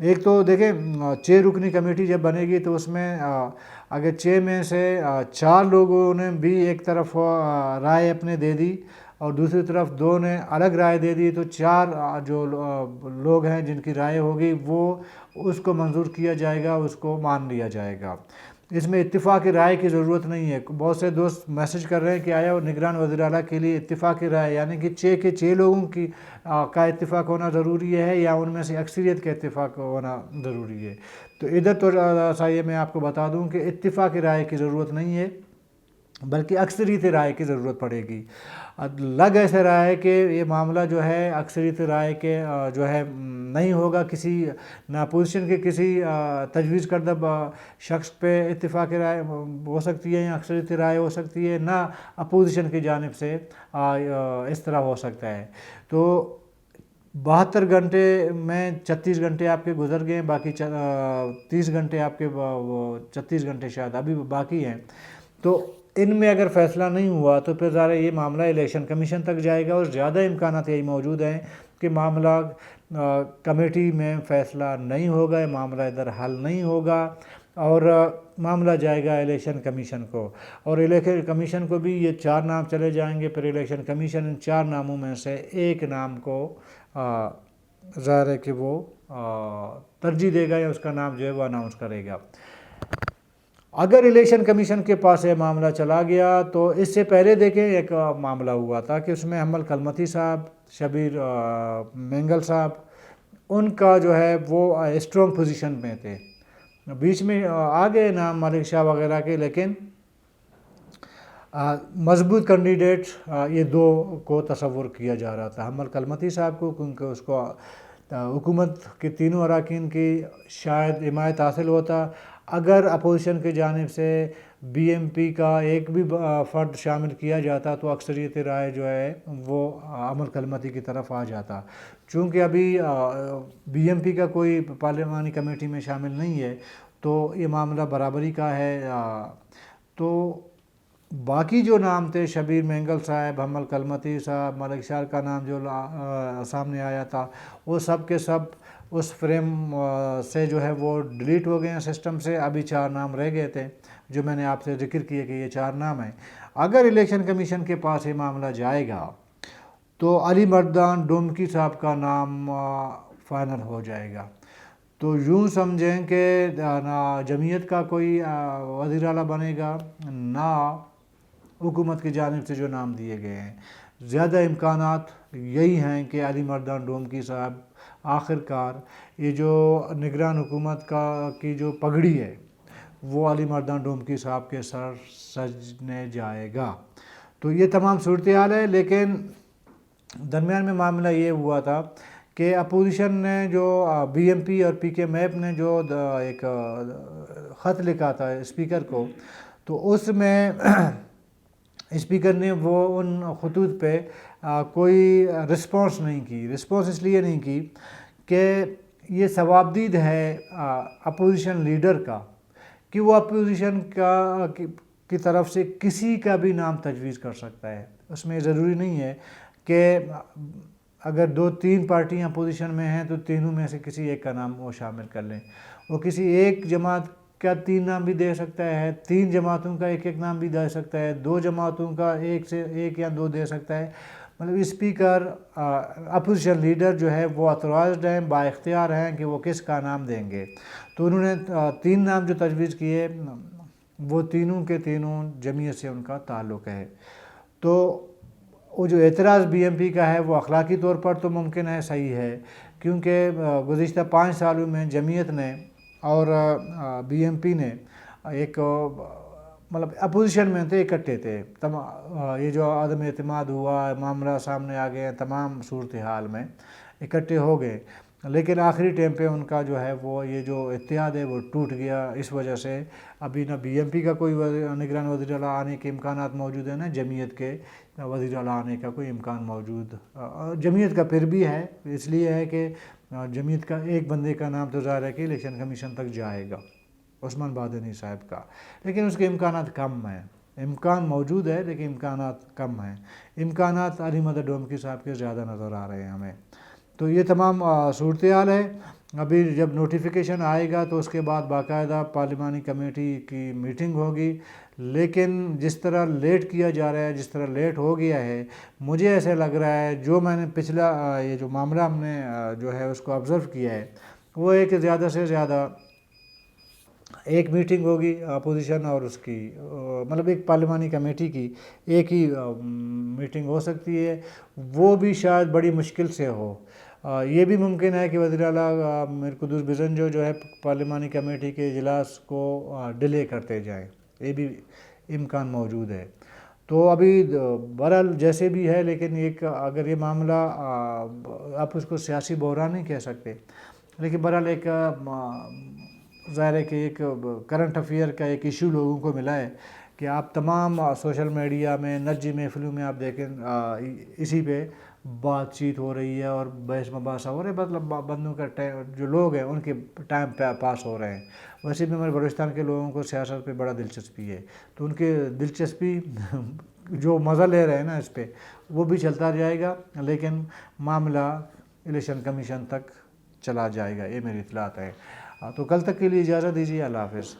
ایک تو دیکھیں 6 رکنی کمیٹی جب بنے گی تو اس میں اگر 6 میں سے 4 لوگوں نے بھی ایک طرف رائے اپنے دے دی اور دوسری طرف 2 نے الگ رائے دے دی، تو 4 جو لوگ ہیں جن کی رائے ہوگی وہ اس کو منظور کیا جائے گا، اس کو مان لیا جائے گا۔ اس میں اتفاقی رائے کی ضرورت نہیں ہے۔ بہت سے دوست میسج کر رہے ہیں کہ آیا نگران وزیر اعلیٰ کے لیے اتفاقی رائے یعنی کہ 6 کے 6 لوگوں کی کا اتفاق ہونا ضروری ہے یا ان میں سے اکثریت کا اتفاق ہونا ضروری ہے؟ تو ادھر تو یہ میں آپ کو بتا دوں کہ اتفاقی رائے کی ضرورت نہیں ہے، بلکہ اکثریت رائے کی ضرورت پڑے گی۔ لگ ایسا رہا ہے کہ یہ معاملہ جو ہے اکثریت رائے کے جو ہے نہیں ہوگا، کسی نہ اپوزیشن کے کسی تجویز کردہ شخص پہ اتفاقی رائے ہو سکتی ہے یا اکثریت رائے ہو سکتی ہے، نہ اپوزیشن کی جانب سے اس طرح ہو سکتا ہے۔ تو 72 گھنٹے میں 36 گھنٹے آپ کے گزر گئے ہیں، باقی 30 گھنٹے آپ کے 36 گھنٹے شاید ابھی باقی ہیں۔ تو ان میں اگر فیصلہ نہیں ہوا تو پھر ظاہر یہ معاملہ الیکشن کمیشن تک جائے گا، اور زیادہ امکانات یہی موجود ہیں کہ معاملہ کمیٹی میں فیصلہ نہیں ہوگا، یہ معاملہ ادھر حل نہیں ہوگا اور معاملہ جائے گا الیکشن کمیشن کو، اور الیکشن کمیشن کو بھی یہ 4 نام چلے جائیں گے۔ پھر الیکشن کمیشن ان 4 ناموں میں سے ایک نام کو ظاہر ہے کہ وہ ترجیح دے گا یا اس کا نام جو ہے وہ اناؤنس کرے گا۔ اگر الیکشن کمیشن کے پاس یہ معاملہ چلا گیا تو اس سے پہلے دیکھیں ایک معاملہ ہوا تھا کہ اس میں حمل کلمتی صاحب، شبیر مینگل صاحب، ان کا جو ہے وہ اسٹرانگ پوزیشن میں تھے، بیچ میں آگے نام ملک شاہ وغیرہ کے، لیکن مضبوط کینڈیڈیٹ یہ 2 کو تصور کیا جا رہا تھا، حمل کلمتی صاحب کو، کیونکہ اس کو حکومت کے تینوں اراکین کی شاید حمایت حاصل ہوتا اگر اپوزیشن کی جانب سے بی ایم پی کا ایک بھی فرد شامل کیا جاتا تو اکثریت رائے جو ہے وہ حمل کلمتی کی طرف آ جاتا۔ چونکہ ابھی بی ایم پی کا کوئی پارلیمانی کمیٹی میں شامل نہیں ہے تو یہ معاملہ برابری کا ہے۔ تو باقی جو نام تھے، شبیر مینگل صاحب، حمل کلمتی صاحب، ملک شاہ کا نام جو سامنے آیا تھا، وہ سب کے سب اس فریم سے جو ہے وہ ڈیلیٹ ہو گئے ہیں سسٹم سے۔ ابھی 4 نام رہ گئے تھے جو میں نے آپ سے ذکر کیے کہ یہ 4 نام ہیں۔ اگر الیکشن کمیشن کے پاس یہ معاملہ جائے گا تو علی مردان ڈومکی صاحب کا نام فائنل ہو جائے گا۔ تو یوں سمجھیں کہ نہ جمعیت کا کوئی وزیر اعلیٰ بنے گا، نہ حکومت کی جانب سے جو نام دیے گئے ہیں۔ زیادہ امکانات یہی ہیں کہ علی مردان ڈومکی صاحب آخرکار یہ جو نگران حکومت کی جو پگڑی ہے وہ علی مردان ڈومکی صاحب کے سر سجنے جائے گا۔ تو یہ تمام صورتحال ہے، لیکن درمیان میں معاملہ یہ ہوا تھا کہ اپوزیشن نے جو بی ایم پی اور پی کے میپ نے جو ایک خط لکھا تھا اسپیکر کو، تو اس میں اسپیکر نے وہ ان خطوط پہ کوئی رسپانس نہیں کی۔ رسپانس اس لیے نہیں کی کہ یہ ثوابدید ہے اپوزیشن لیڈر کا کہ وہ اپوزیشن کی طرف سے کسی کا بھی نام تجویز کر سکتا ہے۔ اس میں ضروری نہیں ہے کہ اگر 2-3 پارٹیاں اپوزیشن میں ہیں تو تینوں میں سے کسی ایک کا نام وہ شامل کر لیں۔ وہ کسی ایک جماعت کا 3 نام بھی دے سکتا ہے، 3 جماعتوں کا ایک نام بھی دے سکتا ہے، 2 جماعتوں کا ایک یا 2 دے سکتا ہے۔ مطلب اسپیکر اپوزیشن لیڈر جو ہے وہ اتھورائزڈ ہیں، با اختیار ہیں کہ وہ کس کا نام دیں گے۔ تو انہوں نے 3 نام جو تجویز کیے وہ تینوں کے تینوں جمعیت سے ان کا تعلق ہے۔ تو وہ جو اعتراض بی ایم پی کا ہے وہ اخلاقی طور پر تو ممکن ہے، صحیح ہے، کیونکہ گزشتہ 5 سالوں میں جمعیت نے اور بی ایم پی نے ایک مطلب اپوزیشن میں تھے، اکٹھے تھے، یہ جو عدم اعتماد ہوا، معاملہ سامنے آ گئے، تمام صورتحال میں اکٹھے ہو گئے، لیکن آخری ٹائم پہ ان کا جو ہے وہ یہ جو اتحاد ہے وہ ٹوٹ گیا۔ اس وجہ سے ابھی نہ بی ایم پی کا کوئی نگران وزیر اعلیٰ آنے کے امکانات موجود ہیں، نہ جمعیت کے وزیر اعلیٰ آنے کا کوئی امکان موجود۔ جمعیت کا پھر بھی ہے، اس لیے ہے کہ جمعیت کا ایک بندے کا نام تو ظاہر ہے کہ الیکشن کمیشن تک جائے گا، عثمان بادنی صاحب کا، لیکن اس کے امکانات کم ہیں۔ امکان موجود ہے لیکن امکانات کم ہیں۔ امکانات علی مردان ڈومکی صاحب کے زیادہ نظر آ رہے ہیں ہمیں۔ تو یہ تمام صورتحال ہے۔ ابھی جب نوٹیفیکیشن آئے گا تو اس کے بعد باقاعدہ پارلیمانی کمیٹی کی میٹنگ ہوگی، لیکن جس طرح لیٹ کیا جا رہا ہے، جس طرح لیٹ ہو گیا ہے، مجھے ایسے لگ رہا ہے جو میں نے پچھلا یہ جو معاملہ ہم نے جو ہے اس کو آبزرو کیا ہے، وہ ایک زیادہ سے زیادہ ایک میٹنگ ہوگی اپوزیشن اور اس کی مطلب ایک پارلیمانی کمیٹی کی ایک ہی میٹنگ ہو سکتی ہے، وہ بھی شاید بڑی مشکل سے ہو۔ یہ بھی ممکن ہے کہ وزیر اعلیٰ میر قدوس بزنجو جو ہے پارلیمانی کمیٹی کے اجلاس کو ڈیلے کرتے جائیں، یہ بھی امکان موجود ہے۔ تو ابھی بہرحال جیسے بھی ہے، لیکن ایک اگر یہ معاملہ آپ اس کو سیاسی بحران نہیں کہہ سکتے، لیکن بہرحال ایک ظاہر ہے کہ ایک کرنٹ افیئر کا ایک ایشو لوگوں کو ملا ہے کہ آپ تمام سوشل میڈیا میں، نجی محفلوں میں آپ دیکھیں اسی پہ بات چیت ہو رہی ہے اور بحث مباحثہ ہو رہے ہیں، مطلب بندوں کا جو لوگ ہیں ان کے ٹائم پاس ہو رہے ہیں۔ ویسے بھی ہمارے بلوچستان کے لوگوں کو سیاست پہ بڑا دلچسپی ہے، تو ان کے دلچسپی جو مزہ لے رہے ہیں نا اس پہ، وہ بھی چلتا جائے گا، لیکن معاملہ الیکشن کمیشن تک چلا جائے گا، یہ میری اطلاعات ہے۔ تو کل تک کے لیے اجازت دیجیے، اللہ حافظ۔